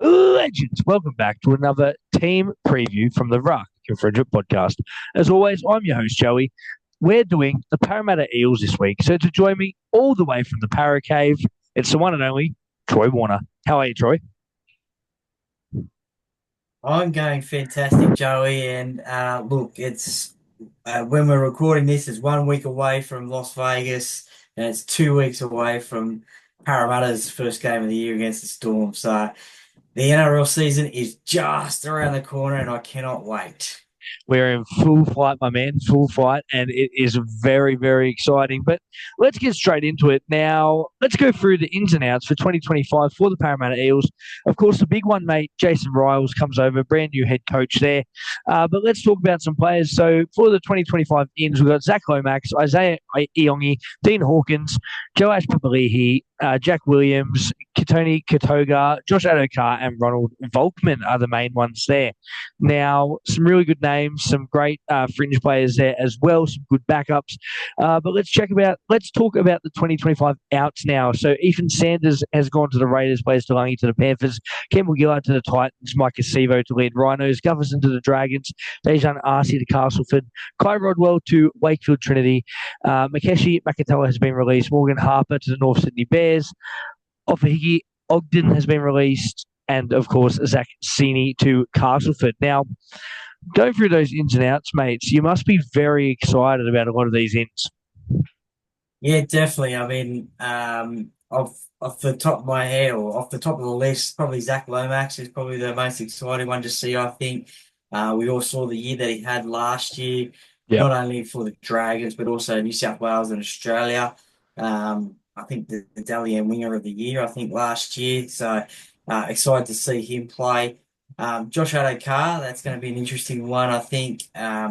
Legends, welcome back to another team preview from the Ruck, your Frederick podcast. As always, I'm your host, Joey. We're doing the Parramatta Eels this week. So to join me all the way from the ParraCave, it's the one and only Troy Warner. How are you, Troy? I'm going fantastic, Joey. And look, it's when we're recording this, it's 1 week away from Las Vegas, and it's 2 weeks away from Parramatta's first game of the year against the Storm. So the NRL season is just around the corner, and I cannot wait. We're in full flight, my man, full flight, and it is very, very exciting. But let's get straight into it. Now, let's go through the ins and outs for 2025 for the Parramatta Eels. Of course, the big one, mate, Jason Riles comes over, brand new head coach there. But let's talk about some players. So for the 2025 ins, we've got Zach Lomax, Isaiah Iongi, Dean Hawkins, Joash Papali'i, Jack Williams, Kitoni Katoga, Josh Adokar, and Ronald Volkman are the main ones there. Now, some really good names, some great fringe players there as well, some good backups. But let's talk about the 2025 outs now. So Ethan Sanders has gone to the Raiders, Blaze DeLungy to the Panthers, Campbell Gillard to the Titans, Mike Acevo to lead Rhinos, Gutherson to the Dragons, Dejan Arce to Castleford, Kai Rodwell to Wakefield Trinity, Makeshi Makatoa has been released, Morgan Harper to the North Sydney Bears, Ofahiki Ogden has been released, and of course Zach Sini to Castleford. Now, going through those ins and outs, mates, you must be very excited about a lot of these ins. Yeah, definitely. I mean, off the top of my head or off the top of the list, probably Zach Lomax is probably the most exciting one to see. I think we all saw the year that he had last year, Yep. not only for the Dragons but also New South Wales and Australia. I think the Dalian Winger of the Year, I think last year. So excited to see him play. Josh Adokar, that's going to be an interesting one. I think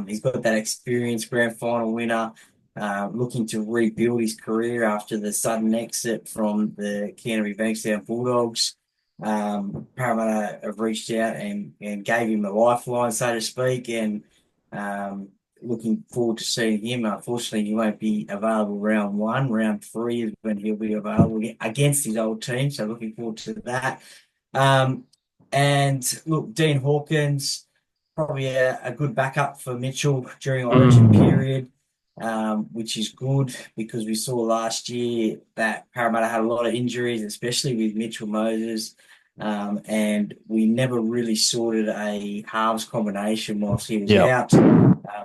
he's got that experienced grand final winner, looking to rebuild his career after the sudden exit from the Canterbury Bankstown Bulldogs. Parramatta have reached out and gave him a lifeline, so to speak, and looking forward to seeing him. Unfortunately, he won't be available round one. Round three is when he'll be available against his old team, so looking forward to that. And look, Dean Hawkins, probably a good backup for Mitchell during Origin period, which is good because we saw last year that Parramatta had a lot of injuries, especially with Mitchell Moses, and we never really sorted a halves combination whilst he was Yep. out.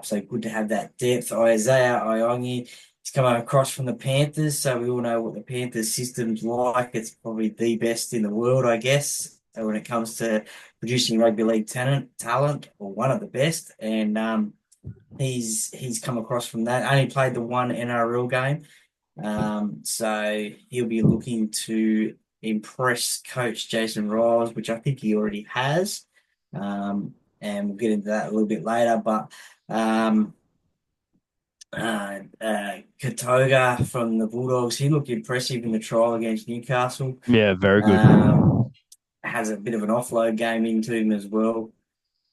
So good to have that depth. Isaiah Iongi, he's coming across from the Panthers, so we all know what the Panthers system's like. It's probably the best in the world, I guess, when it comes to producing rugby league talent, or one of the best. And he's come across from that. Only played the one NRL game, so he'll be looking to impress Coach Jason Riles, which I think he already has. And we'll get into that a little bit later. But Katoga from the Bulldogs, he looked impressive in the trial against Newcastle. Yeah, very good. Has a bit of an offload game into him as well.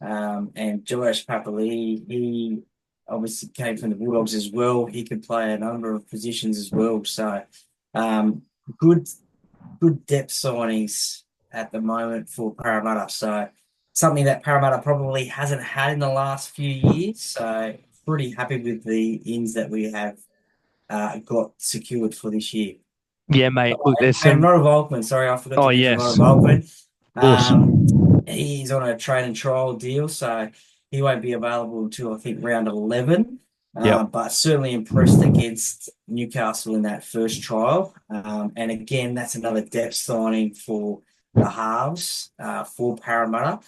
And Joash Papali'i, he obviously came from the Bulldogs as well. He could play a number of positions as well. So good depth signings at the moment for Parramatta. So something that Parramatta probably hasn't had in the last few years. So pretty happy with the ins that we have got secured for this year. Yeah, mate. Look, there's And some. Ronald Volkman, sorry, I forgot Oh, to mention yes. Ronald Volkman. Awesome. He's on a trade and trial deal, so he won't be available until I think round 11. Yep. But certainly impressed against Newcastle in that first trial. And again, that's another depth signing for the halves for Parramatta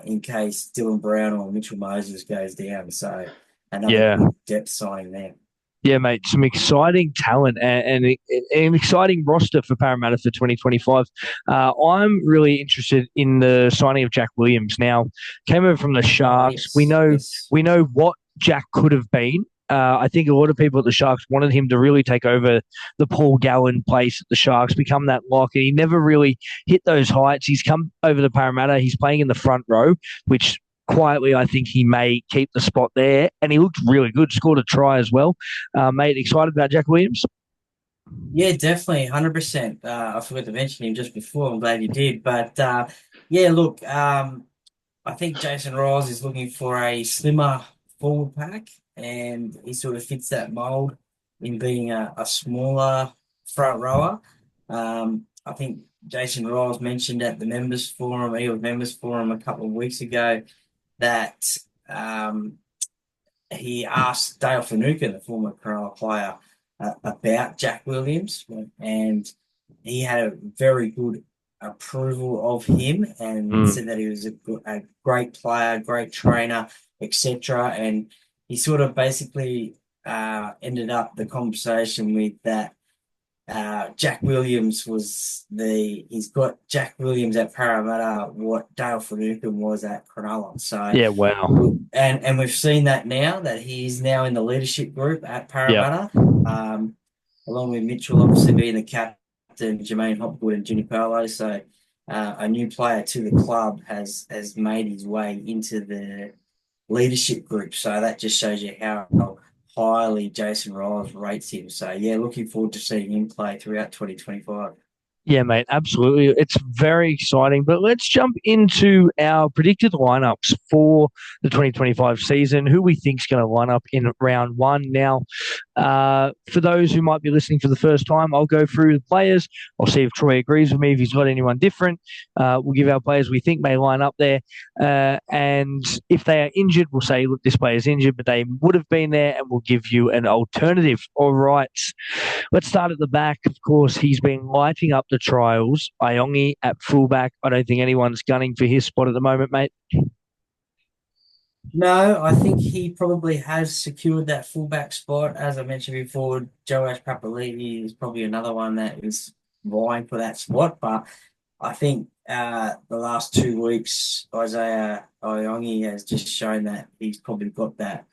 in case Dylan Brown or Mitchell Moses goes down. So another Yeah. good depth signing there. Yeah, mate, some exciting talent and an exciting roster for Parramatta for 2025. I'm really interested in the signing of Jack Williams. Now, came over from the Sharks. Yes. We know what Jack could have been. I think a lot of people at the Sharks wanted him to really take over the Paul Gallen place at the Sharks, become that lock, and he never really hit those heights. He's come over to Parramatta. He's playing in the front row, which quietly, I think he may keep the spot there. And he looked really good, scored a try as well. Mate, excited about Jack Williams? Yeah, definitely, 100%. I forgot to mention him just before. I'm glad you did. But Yeah, look, I think Jason Riles is looking for a slimmer forward pack, and he sort of fits that mold in being a smaller front rower. I think Jason Riles mentioned at the members forum, Eagles members forum a couple of weeks ago, that um, he asked Dale Finucane, the former Cronulla player, about Jack Williams, and he had a very good approval of him and Mm. said that he was a great player, great trainer, etc. And he sort of basically ended up the conversation with that Jack Williams he's got Jack Williams at Parramatta, what Dale Finucane was at Cronulla. So, Yeah, wow. and we've seen that now that he's now in the leadership group at Yeah. Parramatta, um, along with Mitchell obviously being the captain, Jermaine Hopgood and Jimmy Paulo. So, a new player to the club has made his way into the leadership group. So that just shows you how highly Jason Riles rates him. So yeah, looking forward to seeing him play throughout 2025. Yeah, mate, absolutely. It's very exciting. But let's jump into our predicted lineups for the 2025 season, who we think is going to line up in round one. Now, for those who might be listening for the first time, I'll go through the players. I'll see if Troy agrees with me, if he's got anyone different. We'll give our players we think may line up there. And if they are injured, we'll say, look, this player's injured, but they would have been there, and we'll give you an alternative. All right. Let's start at the back. Of course, he's been lighting up the trials. Iongi at fullback. I don't think anyone's gunning for his spot at the moment, mate. No, I think he probably has secured that fullback spot. As I mentioned before, Joash Papali'i is probably another one that is vying for that spot. But I think the last 2 weeks, Isaiah Iongi has just shown that he's probably got that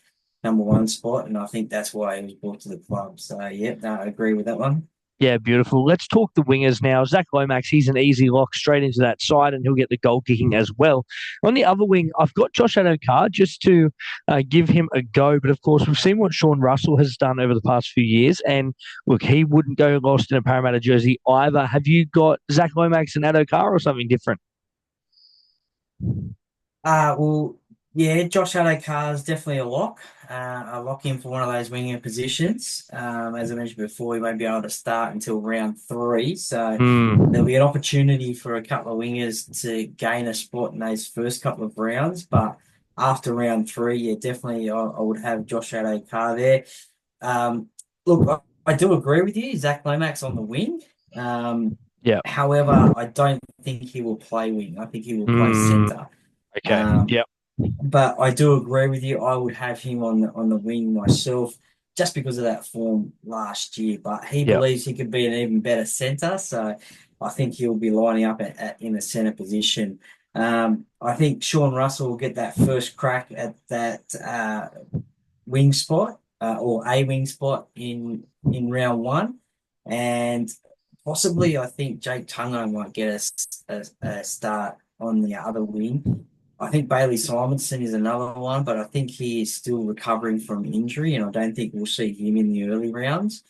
number one spot, and I think that's why he was brought to the club. So, yeah, no, I agree with that one. Yeah, beautiful. Let's talk the wingers now. Zach Lomax, he's an easy lock straight into that side, and he'll get the goal kicking as well. On the other wing, I've got Josh Adokar just to give him a go. But of course, we've seen what Sean Russell has done over the past few years. And look, he wouldn't go lost in a Parramatta jersey either. Have you got Zach Lomax and Adokar or something different? Well, yeah, Josh Adokar is definitely a lock. I lock him for one of those winger positions. As I mentioned before, he won't be able to start until round three, so there'll Mm. be an opportunity for a couple of wingers to gain a spot in those first couple of rounds. But after round three, yeah, definitely I would have Josh Adokar there. Um, Look, I do agree with you, Zach Lomax on the wing. Um, Yeah. However, I don't think he will play wing. I think he will play Mm. centre. Okay. Um, Yep. but I do agree with you. I would have him on the wing myself, just because of that form last year. But he Yep. believes he could be an even better centre, so I think he'll be lining up in the centre position. I think Sean Russell will get that first crack at that wing spot, or a wing spot in round one, and possibly I think Jake Tungo might get a start on the other wing. I think Bailey Simonson is another one, but I think he is still recovering from injury, and I don't think we'll see him in the early rounds.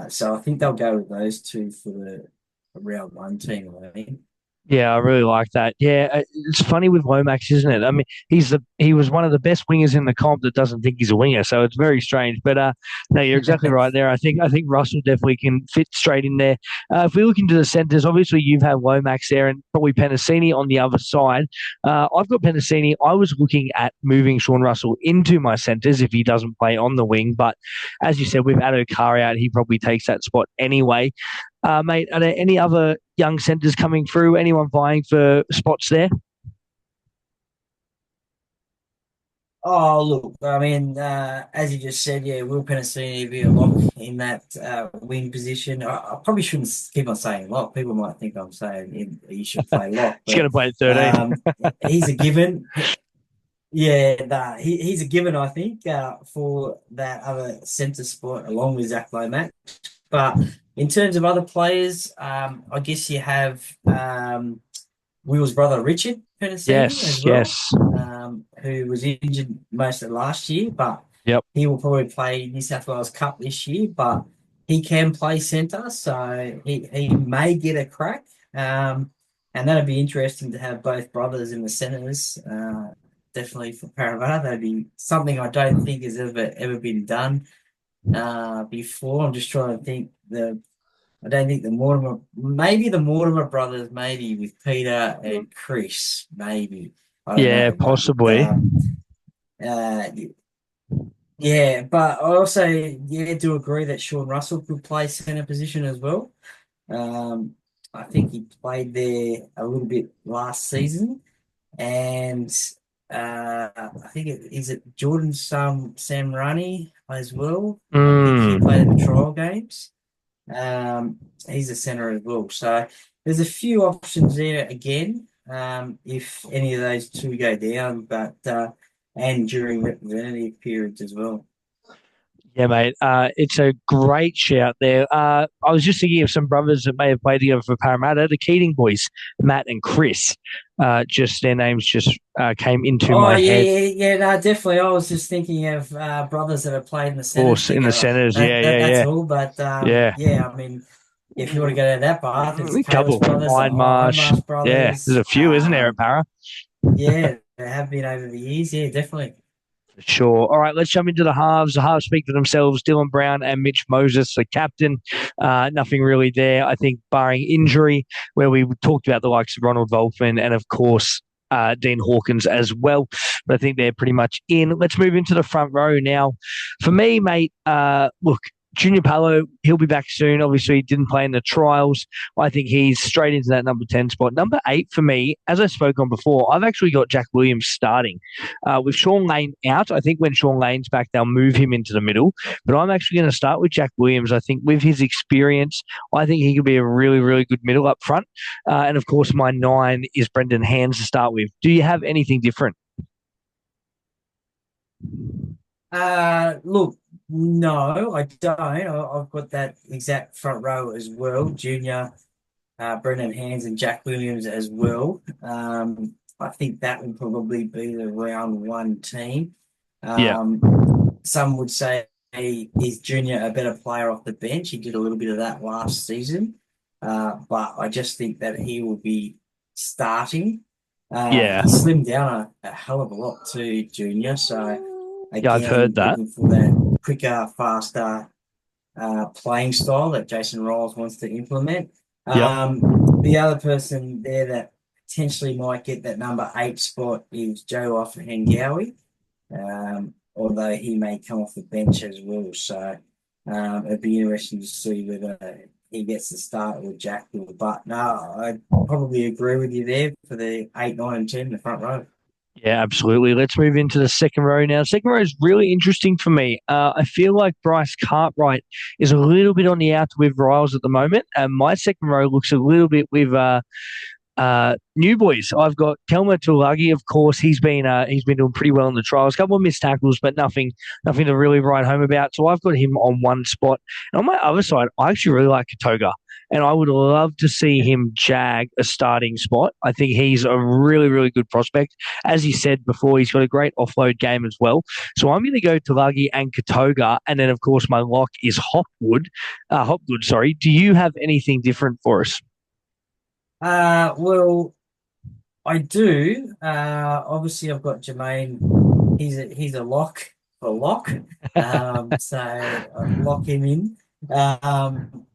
So I think they'll go with those two for the round one team, I think. Yeah, I really like that. Yeah, it's funny with Lomax, isn't it? I mean, he was one of the best wingers in the comp that doesn't think he's a winger, so it's very strange. But no, you're exactly right there. I think Russell definitely can fit straight in there. If we look into the centres, obviously you've had Lomax there and probably Penasini on the other side. I've got Penasini. I was looking at moving Sean Russell into my centres if he doesn't play on the wing, but as you said, with Adokar out, he probably takes that spot anyway. Mate, are there any other young centres coming through? Anyone vying for spots there? Oh, look, I mean, as you just said, yeah, Will Penasini be a lock in that wing position. I probably shouldn't keep on saying lock. People might think I'm saying he should play lock, He's going but to play at 13. um, he's a given. Yeah, nah, he's a given, I think, for that other centre spot along with Zach Lomax. But in terms of other players, I guess you have Will's brother Richard Penasini as Yes, well, yes. who was injured most of last year, but Yep. he will probably play New South Wales Cup this year. But he can play centre, so he may get a crack. And that'd be interesting to have both brothers in the centres. Definitely for Parramatta, that'd be something I don't think has ever been done before. I'm just trying to think. I don't think the Mortimer brothers, maybe with Peter and Chris, maybe. I don't Yeah, know, but possibly. uh, yeah, but I also do agree that Sean Russell could play centre position as well. Um, I think he played there a little bit last season, and I think is it Jordan Sam Runny as well. I think he played in the Mm. trial games. He's a centre as well. So there's a few options there again. If any of those two go down, but and during representative periods as well. Yeah, mate. It's a great shout there. I was just thinking of some brothers that may have played together for Parramatta, the Keating boys, Matt and Chris. Just their names just came into Oh my yeah, head. yeah, yeah. No, definitely. I was just thinking of brothers that have played in the Of centres course, in the together. centres. That, Yeah, that yeah, that's yeah, all. But yeah. yeah, I mean, if you want to go down that path, it's the A Kalis couple. brothers, the Ironmarsh. Ironmarsh Yeah, there's brothers. a few, isn't there, at Para? Yeah, they have been over the years. Yeah, definitely. Sure. All right, let's jump into the halves. The halves speak for themselves. Dylan Brown and Mitch Moses, the captain. Nothing really there, I think, barring injury, where we talked about the likes of Ronald Volkman and, of course, Dean Hawkins as well. But I think they're pretty much in. Let's move into the front row now. For me, mate, look, Junior Palo, he'll be back soon. Obviously, he didn't play in the trials. I think he's straight into that number 10 spot. Number 8 for me, as I spoke on before, I've actually got Jack Williams starting. With Sean Lane out, I think when Sean Lane's back, they'll move him into the middle. But I'm actually going to start with Jack Williams. I think with his experience, I think he could be a really, really good middle up front. And of course, my 9 is Brendan Hands to start with. Do you have anything different? Look, no, I don't. I've got that exact front row as well. Junior, Brendan Hands and Jack Williams as well. I think that would probably be the round one team. Yeah. Um, some would say, is Junior a better player off the bench? He did a little bit of that last season, but I just think that he will be starting. He Yeah. slimmed down a hell of a lot too, Junior. So Yeah, I've heard again, that. looking for that quicker, faster playing style that Jason Riles wants to implement. Yep. The other person there that potentially might get that number 8 spot is Joe Ofahengawi, although he may come off the bench as well. So it'd be interesting to see whether he gets the start with Jack will. But no, I probably agree with you there for the 8, 9, and 10 in the front row. Yeah, absolutely. Let's move into the second row now. Second row is really interesting for me. I feel like Bryce Cartwright is a little bit on the outs with Riles at the moment, and my second row looks a little bit with new boys. I've got Kelma Tulagi, of course. He's been doing pretty well in the trials. A couple of missed tackles, but nothing to really write home about. So I've got him on one spot. And on my other side, I actually really like Katoga. And I would love to see him jag a starting spot. I think he's a really, really good prospect. As you said before, he's got a great offload game as well. So I'm going to go Tulagi and Katoga. And then, of course, my lock is Hopgood, sorry. Do you have anything different for us? Well, I do. Obviously, I've got Jermaine. He's a lock. So I'd lock him in. Um,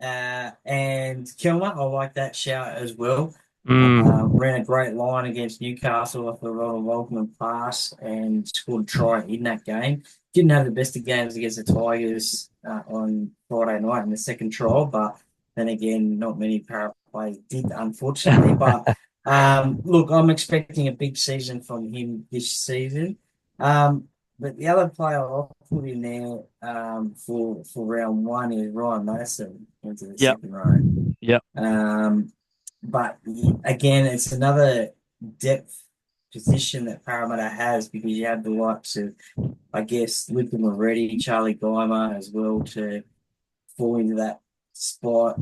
and Kilmer, I like that shout as well. Mm, Ran a great line against Newcastle off the Ronald Welkman pass and scored a try in that game. Didn't have the best of games against the Tigers on Friday night in the second trial, but then again, not many para players did, unfortunately. But look, I'm expecting a big season from him this season. But the other player I'll put in there for round one is Ryan Mason into the yep. second row. Yep. Um, but again, it's another depth position that Parramatta has because you have the likes of, I guess, Luca Moretti, Charlie Geimer as well to fall into that spot.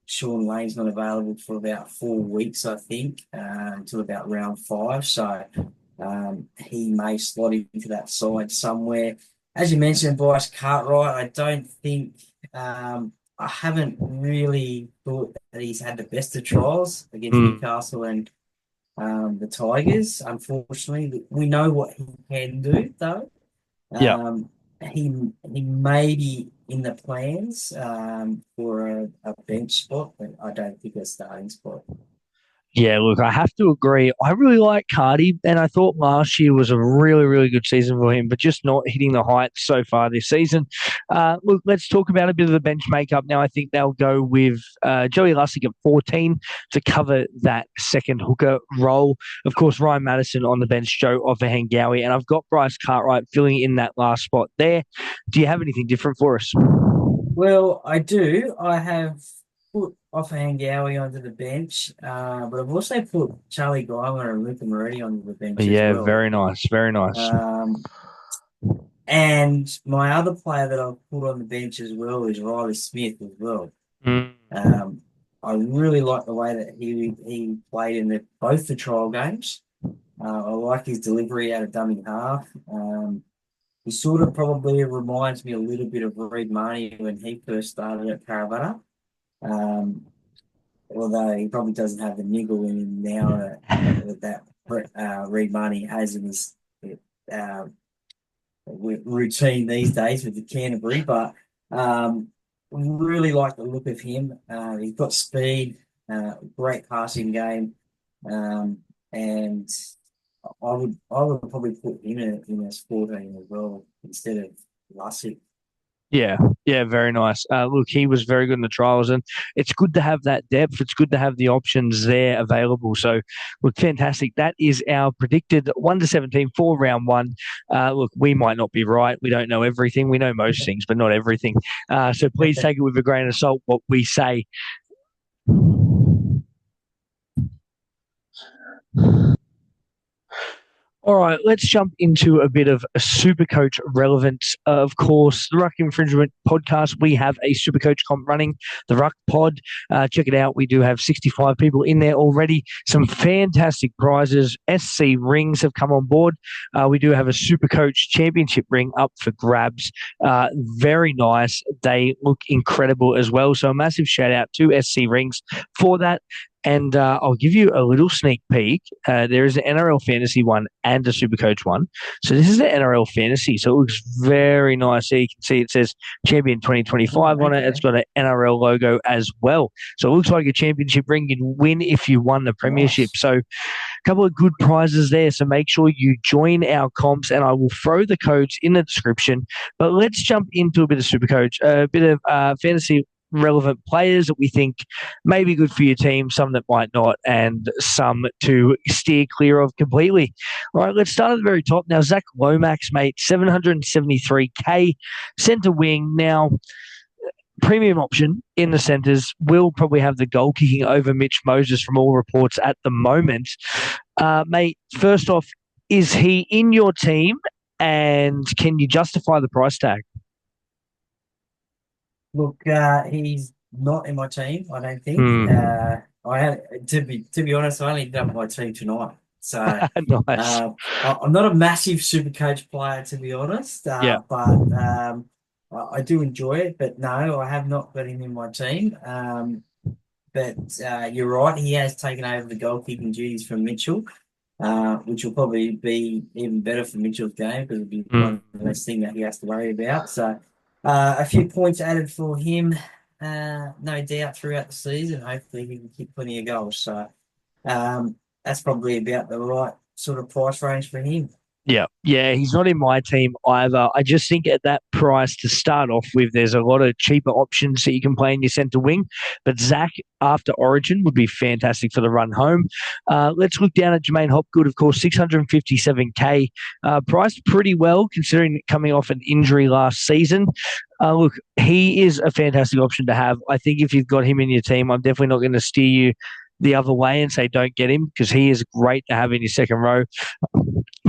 Sean Lane's not available for about 4 weeks, I think, until about round 5. So he may slot into that side somewhere. As you mentioned, Bryce Cartwright, I don't think I haven't really thought that he's had the best of trials against Mm, Newcastle and the Tigers. Unfortunately, we know what he can do, though. yeah. Um, he he may be in the plans for a bench spot, but I don't think a starting spot. Yeah, look, I have to agree. I really like Cardi, and I thought last year was a really, really good season for him, but just not hitting the heights so far this season. Look, let's talk about a bit of the bench makeup now. I think they'll go with Joey Lussick at 14 to cover that second hooker role. Of course, Ryan Madison on the bench, Joe Offahengawi, and I've got Bryce Cartwright filling in that last spot there. Do you have anything different for us? Well, I do. I have put Offahengawi onto the bench, but I've also put Charlie Geiler and Luca Moretti onto the bench as Yeah, well. very nice, very nice. Um, and my other player that I've put on the bench as well is Riley Smith as well. Mm. Um, I really like the way that he played in both the trial games. I like his delivery out of dummy half. He sort of probably reminds me a little bit of Reed Marnie when he first started at Parramatta. Um, Although he probably doesn't have the niggle in him now that Reed Marnie has in his uh, routine these days with the Canterbury, but really like the look of him. He's got speed, great passing game, um, and I would probably put him in as 14 as well instead of Lussick. Yeah, yeah, very nice. Look, he was very good in the trials, and it's good to have that depth. It's good to have the options there available. So, look, fantastic. That is our predicted 1 to 17 for round one. Look, we might not be right. We don't know everything. We know most things, but not everything. So please take it with a grain of salt what we say. All right, let's jump into a bit of a Supercoach relevance. Of course, the Ruck Infringement podcast, we have a Supercoach comp running, the Ruck Pod. Check it out. We do have 65 people in there already. Some fantastic prizes. SC rings have come on board. We do have a Supercoach championship ring up for grabs. Very nice. They look incredible as well. So a massive shout out to SC rings for that. And I'll give you a little sneak peek. There is an NRL fantasy one and a Supercoach one. So this is the NRL fantasy. So it looks very nice. So you can see it says Champion 2025 on it. It's got an NRL logo as well. So it looks like a championship ring. You'd win if you won the premiership. Nice. So a couple of good prizes there. So make sure you join our comps, and I will throw the codes in the description. But let's jump into a bit of Supercoach, a bit of fantasy relevant players that we think may be good for your team, some that might not, and some to steer clear of completely. All right, let's start at the very top. Now, Zach Lomax, mate, 773K, centre wing. Now, premium option in the centres will probably have the goal kicking over Mitch Moses from all reports at the moment. Mate, first off, is he in your team, and can you justify the price tag? Look, he's not in my team, I don't think. Hmm. I had to be honest, I only ended up in my team tonight. So Nice. I'm not a massive super coach player, to be honest, Yeah. but I do enjoy it. But no, I have not got him in my team. But you're right, he has taken over the goal kicking duties from Mitchell, which will probably be even better for Mitchell's game because it'll be Mm. one less thing that he has to worry about. So a few points added for him, no doubt throughout the season. Hopefully he can keep plenty of goals. So that's probably about the right sort of price range for him. Yeah, yeah, he's not in my team either. I just think at that price to start off with, there's a lot of cheaper options that you can play in your centre wing. But Zach, after Origin, would be fantastic for the run home. Let's look down at Jermaine Hopgood, of course, 657K. Priced pretty well considering coming off an injury last season. Look, he is a fantastic option to have. I think if you've got him in your team, I'm definitely not going to steer you the other way and say don't get him because he is great to have in your second row.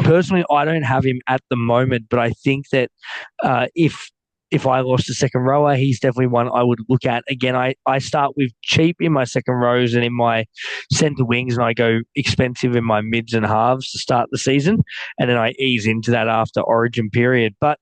Personally, I don't have him at the moment, but I think that if I lost a second rower, he's definitely one I would look at. Again, I start with cheap in my second rows and in my centre wings, and I go expensive in my mids and halves to start the season, and then I ease into that after Origin period. But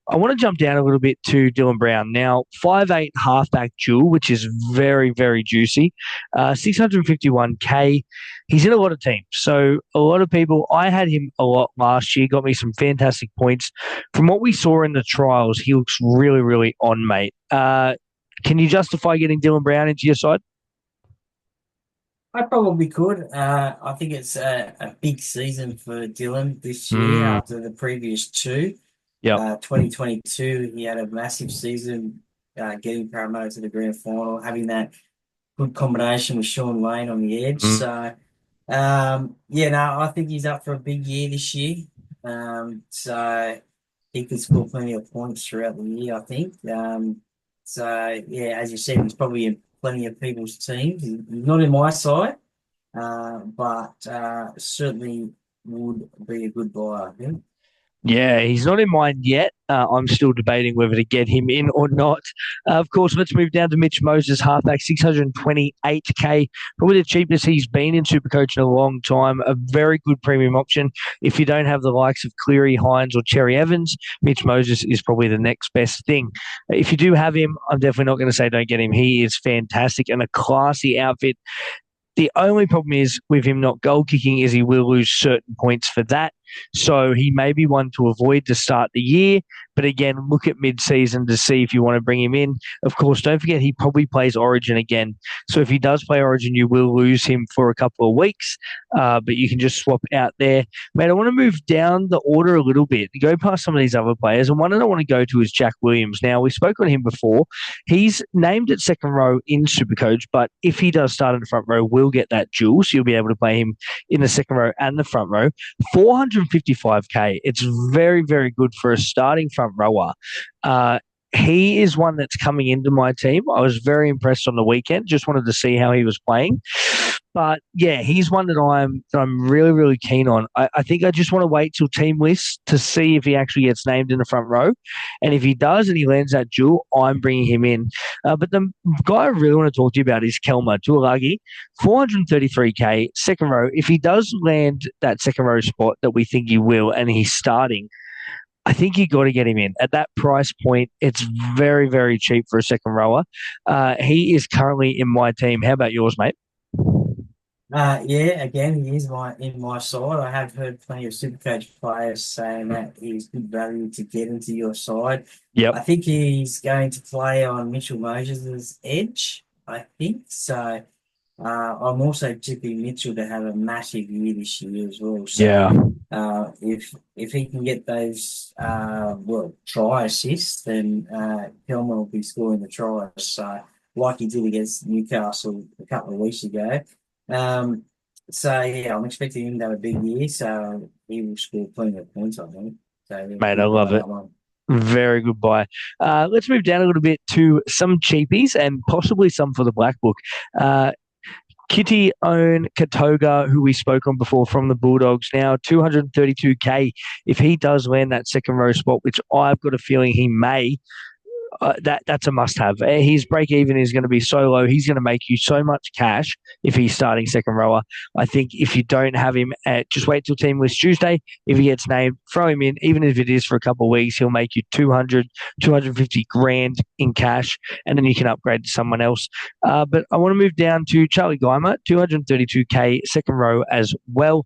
I want to jump down a little bit to Dylan Brown. Now, 5'8" halfback dual, which is very, very juicy. 651K. He's in a lot of teams. So a lot of people, I had him a lot last year, got me some fantastic points. From what we saw in the trials, he looks really, really on, mate. Can you justify getting Dylan Brown into your side? I probably could. I think it's a big season for Dylan this year Mm, after the previous two. yep. 2022, he had a massive season, getting Parramatta to the grand final, having that good combination with Sean Lane on the edge. Mm. So, yeah, no, I think he's up for a big year this year. So he could score plenty of points throughout the year, I think. So yeah, as you said, he's probably in plenty of people's teams. He's not in my side, but certainly would be a good buy, I think. Yeah, he's not in mine yet. I'm still debating whether to get him in or not. Of course, let's move down to Mitch Moses, halfback, 628K. Probably the cheapest he's been in Supercoach in a long time. A very good premium option. If you don't have the likes of Cleary, Hines, or Cherry Evans, Mitch Moses is probably the next best thing. If you do have him, I'm definitely not going to say don't get him. He is fantastic and a classy outfit. The only problem is with him not goal kicking is he will lose certain points for that. So he may be one to avoid to start the year. But again, look at mid-season to see if you want to bring him in. Of course, don't forget he probably plays Origin again. So if he does play Origin, you will lose him for a couple of weeks. But you can just swap out there. Mate, I want to move down the order a little bit, go past some of these other players. And one that I want to go to is Jack Williams. Now, we spoke on him before. He's named at second row in Supercoach, but if he does start in the front row, we'll get that dual. So you'll be able to play him in the second row and the front row. 455K. It's very, very good for a starting front rower. He is one that's coming into my team. I was very impressed on the weekend. Just wanted to see how he was playing. But yeah, he's one that I'm really, really keen on. I think I just want to wait till team lists to see if he actually gets named in the front row. And if he does and he lands that duel, I'm bringing him in. But the guy I really want to talk to you about is Kelma Tuolagi, 433K, second row. If he does land that second row spot that we think he will and he's starting, I think you got to get him in. At that price point, it's very, very cheap for a second rower. He is currently in my team. How about yours, mate? Yeah, again, he is in my side. I have heard plenty of Supercoach players saying that he's good value to get into your side. Yep. I think he's going to play on Mitchell Moses' edge, I think. So I'm also tipping Mitchell to have a massive year this year as well. So Yeah. if he can get those try assists, then Hillman will be scoring the tries. So like he did against Newcastle a couple of weeks ago. So yeah, I'm expecting him to have a big year. So he will score plenty of points, I think. So yeah, Mate, I good love buy it. that one. Very good buy. Let's move down a little bit to some cheapies and possibly some for the Black Book. Kitty Own Katoga, who we spoke on before from the Bulldogs, now 232K. If he does land that second row spot, which I've got a feeling he may, that's a must-have. His break-even is going to be so low. He's going to make you so much cash if he's starting second rower. I think if you don't have him, just wait till Team List Tuesday. If he gets named, throw him in. Even if it is for a couple of weeks, he'll make you 200, 250 grand in cash, and then you can upgrade to someone else. But I want to move down to Charlie Geimer, 232K, second row as well.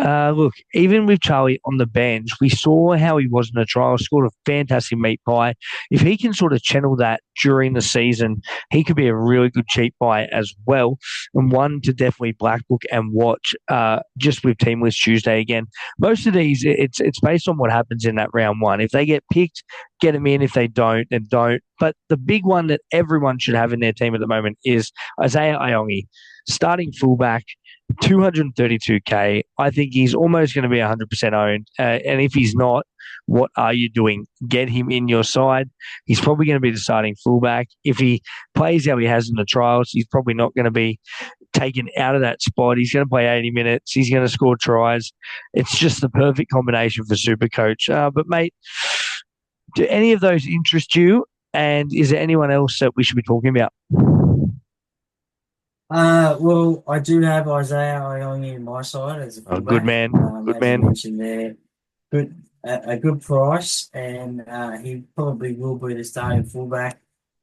Look, even with Charlie on the bench, we saw how he was in the trial, scored a fantastic meat pie. If he can sort of channel that during the season, he could be a really good cheap buy as well. And one to definitely black book and watch just with Team List Tuesday again. Most of these, it's based on what happens in that round one. If they get picked, get them in. If they don't, then don't. But the big one that everyone should have in their team at the moment is Isaiah Iongi, starting fullback. 232K. I think he's almost going to be 100% owned. And if he's not, what are you doing? Get him in your side. He's probably going to be the starting fullback. If he plays how he has in the trials, he's probably not going to be taken out of that spot. He's going to play 80 minutes. He's going to score tries. It's just the perfect combination for Supercoach. But, mate, do any of those interest you? And is there anyone else that we should be talking about? Well, I do have Isaiah Iongi in my side as a Oh, good fullback. man. Good As you man. mentioned there, good a good price, and he probably will be the starting fullback.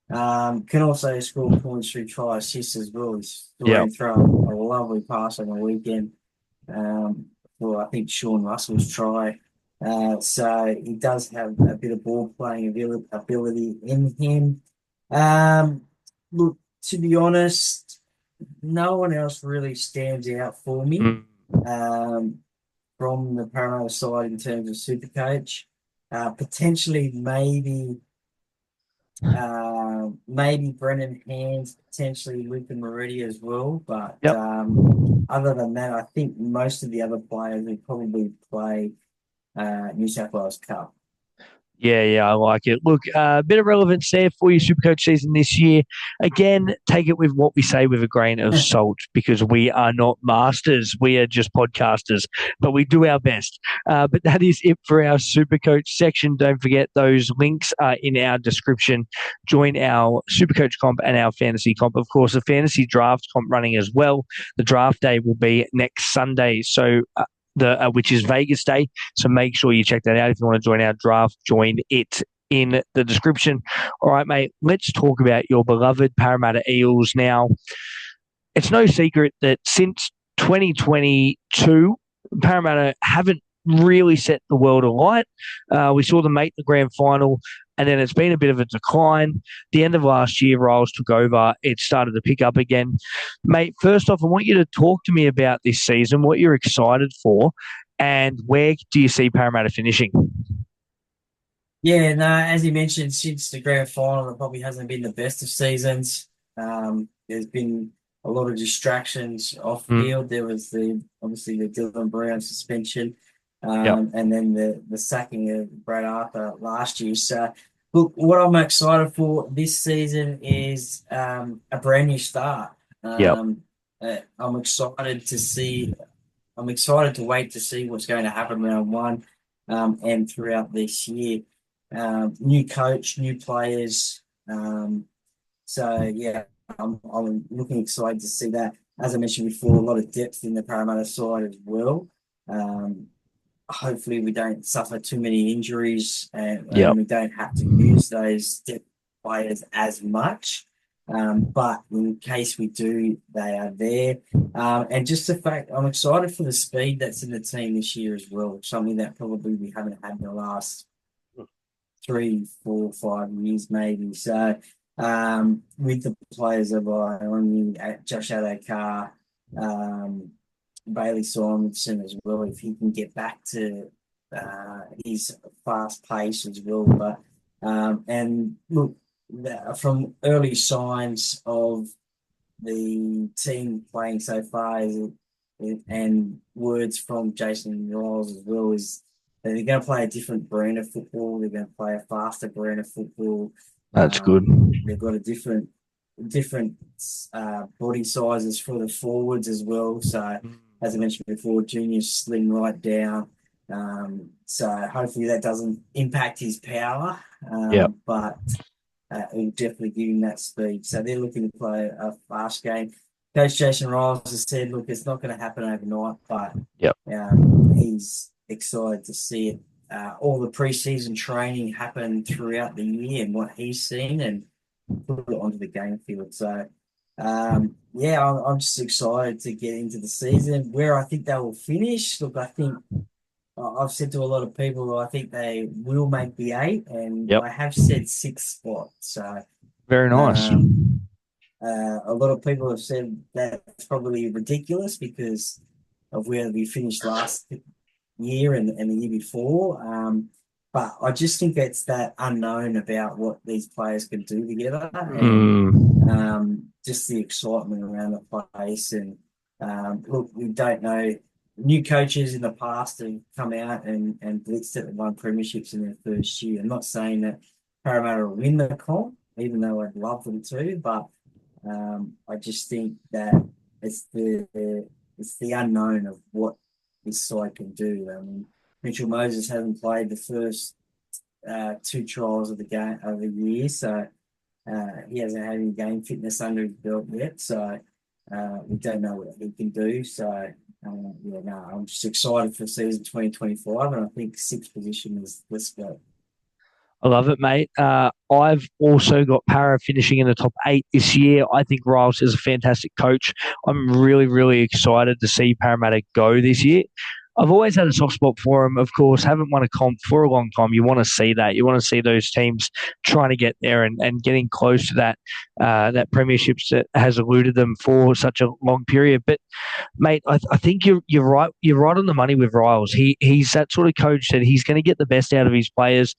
Can also score points through try assists as well. He's Yeah. thrown a lovely pass on the weekend. Um, for I think Sean Russell's try. So he does have a bit of ball playing ability in him. Um, Look, to be honest, no one else really stands out for me. Mm. Um, from the Parramatta side in terms of Supercoach. Potentially, maybe Brendan Hands, potentially Luke and Moretti as well. But Yep. other than that, I think most of the other players will probably play New South Wales Cup. Yeah, I like it. Look, a bit of relevance there for your Supercoach season this year. Again, take it with what we say with a grain of salt because we are not masters. We are just podcasters, but we do our best. But that is it for our Supercoach section. Don't forget those links are in our description. Join our Supercoach comp and our fantasy comp. Of course, the fantasy draft comp running as well. The draft day will be next Sunday. So, which is Vegas Day. So make sure you check that out. If you want to join our draft, join it in the description. All right, mate, let's talk about your beloved Parramatta Eels now. It's no secret that since 2022, Parramatta haven't really set the world alight. We saw them make the grand final, and then it's been a bit of a decline. The end of last year, Riles took over. It started to pick up again. Mate, first off, I want you to talk to me about this season, what you're excited for, and where do you see Parramatta finishing? Yeah, no, as you mentioned, since the grand final, it probably hasn't been the best of seasons. There's been a lot of distractions off Mm, field. There was obviously the Dylan Brown suspension, yep, and then the sacking of Brad Arthur last year. So, look, what I'm excited for this season is a brand new start. yep. I'm excited to see. I'm excited to wait to see what's going to happen round one, and throughout this year. New coach, new players. So yeah, I'm looking excited to see that. As I mentioned before, a lot of depth in the Parramatta side as well. Um, Hopefully we don't suffer too many injuries and Yep. we don't have to use those depth players as much. But in case we do, they are there. And just the fact, I'm excited for the speed that's in the team this year as well. Something that probably we haven't had in the last 3, 4, 5 years maybe. So with the players of on Josh Adokar, Bailey Simonson as well, if he can get back to his fast pace as well. But and look, from early signs of the team playing so far and words from Jason Riles as well is that they're going to play a different brand of football. They're going to play a faster brand of football. That's good. They've got a different body sizes for the forwards as well. So as I mentioned before, Junior's slim right down. So hopefully that doesn't impact his power. Yep. But it'll definitely give him that speed. So they're looking to play a fast game. Coach Jason Riles has said, look, it's not going to happen overnight, but Yep. he's excited to see it. All the preseason training happen throughout the year and what he's seen and put it onto the game field. So, yeah, I'm just excited to get into the season. Where I think they will finish, look, I think I've said to a lot of people, I think they will make the 8, and Yep. I have said 6 spots. So, Very nice. a lot of people have said that's probably ridiculous because of where we finished last year and the year before. But I just think it's that unknown about what these players can do together and just the excitement around the place. And look, we don't know. New coaches in the past have come out and blitzed it and won premierships in their first year. I'm not saying that Parramatta will win the comp, even though I'd love them to, but I just think that it's the unknown of what this side can do. I mean, Mitchell Moses hasn't played the first 2 trials of the game of the year, so he hasn't had any game fitness under his belt yet. So we don't know what he can do. So Yeah, no, I'm just excited for season 2025, and I think sixth position is let's go. I love it, mate. I've also got Para finishing in the top 8 this year. I think Riles is a fantastic coach. I'm really, really excited to see Parramatta go this year. I've always had a soft spot for him, of course. Haven't won a comp for a long time. You want to see that. You want to see those teams trying to get there and getting close to that premierships that has eluded them for such a long period. But mate, I think you're right. You're right on the money with Riles. He's that sort of coach that he's going to get the best out of his players.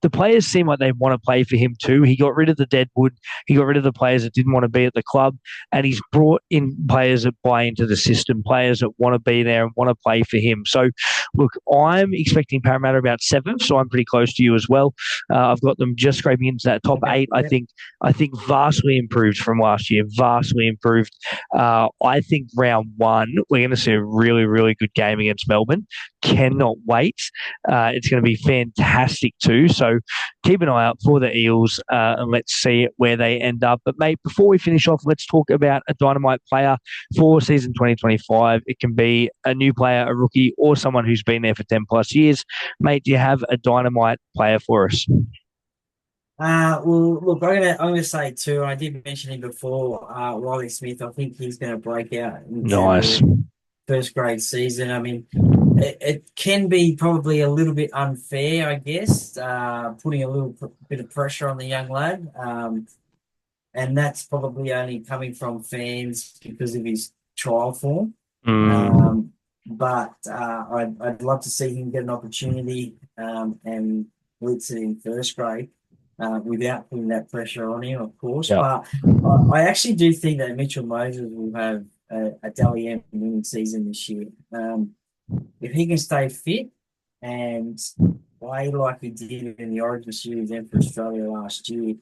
The players seem like they want to play for him too. He got rid of the deadwood. He got rid of the players that didn't want to be at the club, and he's brought in players that buy into the system, players that want to be there and want to play for him. So, look, I'm expecting Parramatta about 7th, so I'm pretty close to you as well. I've got them just scraping into that top 8. Yeah. I think vastly improved from last year. Vastly improved. I think round 1 we're going to see a really, really good game against Melbourne. Cannot wait. It's going to be fantastic too. So keep an eye out for the Eels and let's see where they end up. But mate, before we finish off, let's talk about a Dynamite player for season 2025. It can be a new player, a rookie, or someone who's been there for 10 plus years. Mate, do you have a Dynamite player for us? Well, look, I'm gonna say too. I did mention him before. Riley Smith. I think he's going to break out Nice. into first grade season. I mean, it can be probably a little bit unfair, I guess, putting a little bit of pressure on the young lad. And that's probably only coming from fans because of his trial form. But I'd love to see him get an opportunity and blitz it in first grade without putting that pressure on him, of course. Yep. But I actually do think that Mitchell Moses will have a Dally M winning season this year. If he can stay fit and play like he did in the Origin Series and for Australia last year,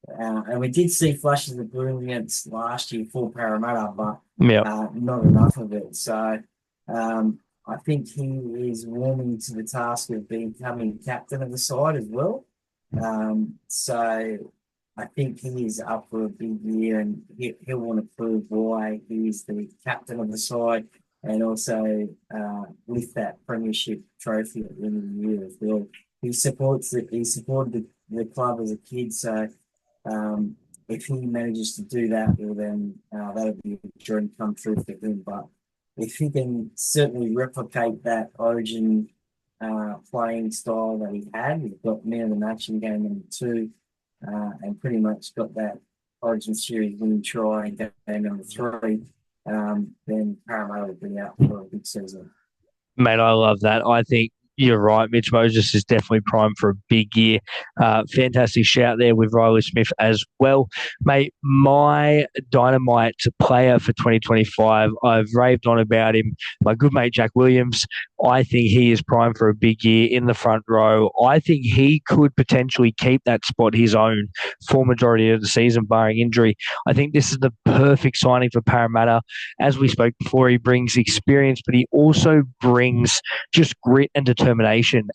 and we did see flashes of brilliance last year for Parramatta, but not enough of it. So I think he is warming to the task of becoming captain of the side as well. So I think he is up for a big year, and he'll want to prove why he is the captain of the side, and also lift that premiership trophy at the end of the year as well. He supported the club as a kid, so if he manages to do that, well then that'll be a dream come true for him. But if he can certainly replicate that Origin playing style that he had, he's got man of the match in game number 2, and pretty much got that Origin Series winning try in game number 3, then Parramatta will be out for a big season. Mate, I love that. I think you're right. Mitch Moses is definitely primed for a big year. Fantastic shout there with Riley Smith as well. Mate, my Dynamite player for 2025, I've raved on about him. My good mate, Jack Williams, I think he is primed for a big year in the front row. I think he could potentially keep that spot his own for majority of the season, barring injury. I think this is the perfect signing for Parramatta. As we spoke before, he brings experience, but he also brings just grit and determination.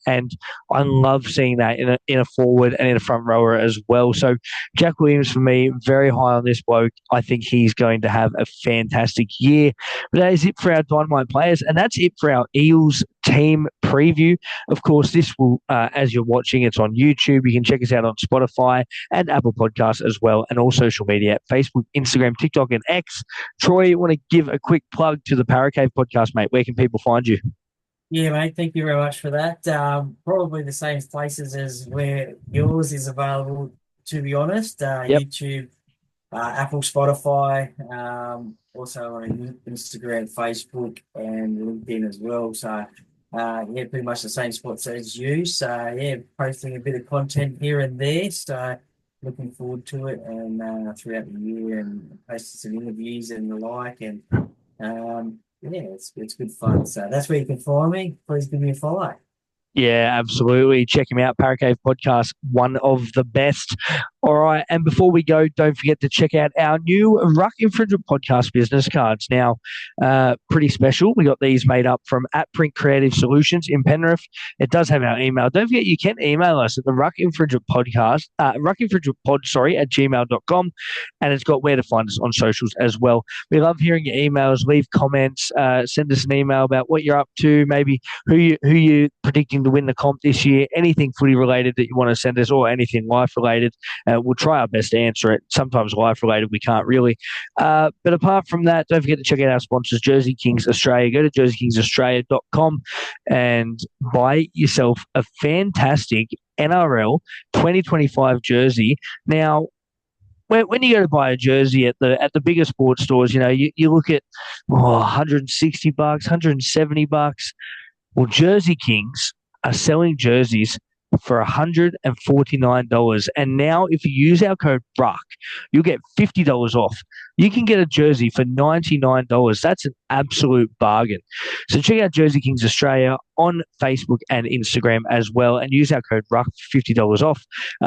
And I love seeing that in a forward and in a front rower as well. So Jack Williams, for me, very high on this bloke. I think he's going to have a fantastic year. But that is it for our Dynamite players. And that's it for our Eels team preview. Of course, this will, as you're watching, it's on YouTube. You can check us out on Spotify and Apple Podcasts as well, and all social media, Facebook, Instagram, TikTok, and X. Troy, you want to give a quick plug to the ParraCave Podcast, mate? Where can people find you? Yeah, mate, thank you very much for that. Probably the same places as where yours is available, to be honest. Yep. YouTube, Apple, Spotify, also on Instagram, Facebook, and LinkedIn as well. So, yeah, pretty much the same spots as you. So, yeah, posting a bit of content here and there. So, looking forward to it, and throughout the year, and posting some interviews and the like, and yeah, it's good fun. So that's where you can find me. Please give me a follow. Yeah, absolutely. Check him out. ParraCave Podcast, one of the best. All right, and before we go, don't forget to check out our new Ruck Infringement Podcast business cards. Now, pretty special. We got these made up from @Print Creative Solutions in Penrith. It does have our email. Don't forget you can email us at the Ruck Infringement Podcast, Ruck Infringement Pod, at gmail.com, and it's got where to find us on socials as well. We love hearing your emails. Leave comments. Send us an email about what you're up to. Maybe who you're predicting to win the comp this year. Anything footy related that you want to send us, or anything life related. We'll try our best to answer it. Sometimes life-related, we can't really. But apart from that, don't forget to check out our sponsors, JerseyKingz Australia. Go to jerseykingzaustralia.com and buy yourself a fantastic NRL 2025 jersey. Now, when you go to buy a jersey at the bigger sports stores, you look at $160, $170. Well, JerseyKingz are selling jerseys for $149. And now if you use our code RUCK, you'll get $50 off. You can get a jersey for $99. That's an absolute bargain. So check out JerseyKingz Australia on Facebook and Instagram as well, and use our code RUCK for $50 off.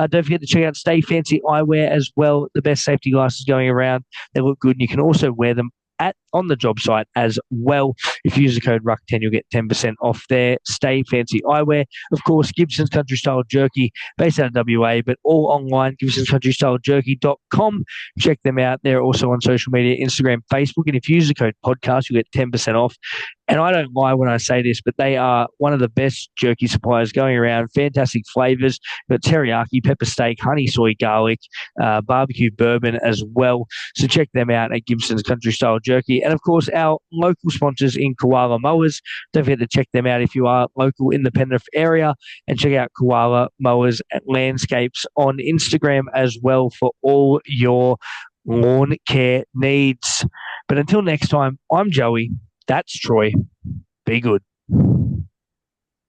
Don't forget to check out Stay Fancy Eyewear as well. The best safety glasses going around. They look good, and you can also wear them on the job site as well. If you use the code RUCK10, you'll get 10% off there. Stay Fancy Eyewear. Of course, Gibson's Country Style Jerky, based out of WA, but all online, gibsonscountrystylejerky.com. Check them out. They're also on social media, Instagram, Facebook. And if you use the code podcast, you'll get 10% off. And I don't lie when I say this, but they are one of the best jerky suppliers going around. Fantastic flavors. You've got teriyaki, pepper steak, honey soy garlic, barbecue bourbon as well. So check them out at Gibson's Country Style Jerky. And of course, our local sponsors in Koala Mowers. Don't forget to check them out if you are local in the Penrith area. And check out Koala Mowers at Landscapes on Instagram as well for all your lawn care needs. But until next time, I'm Joey. That's Troy. Be good.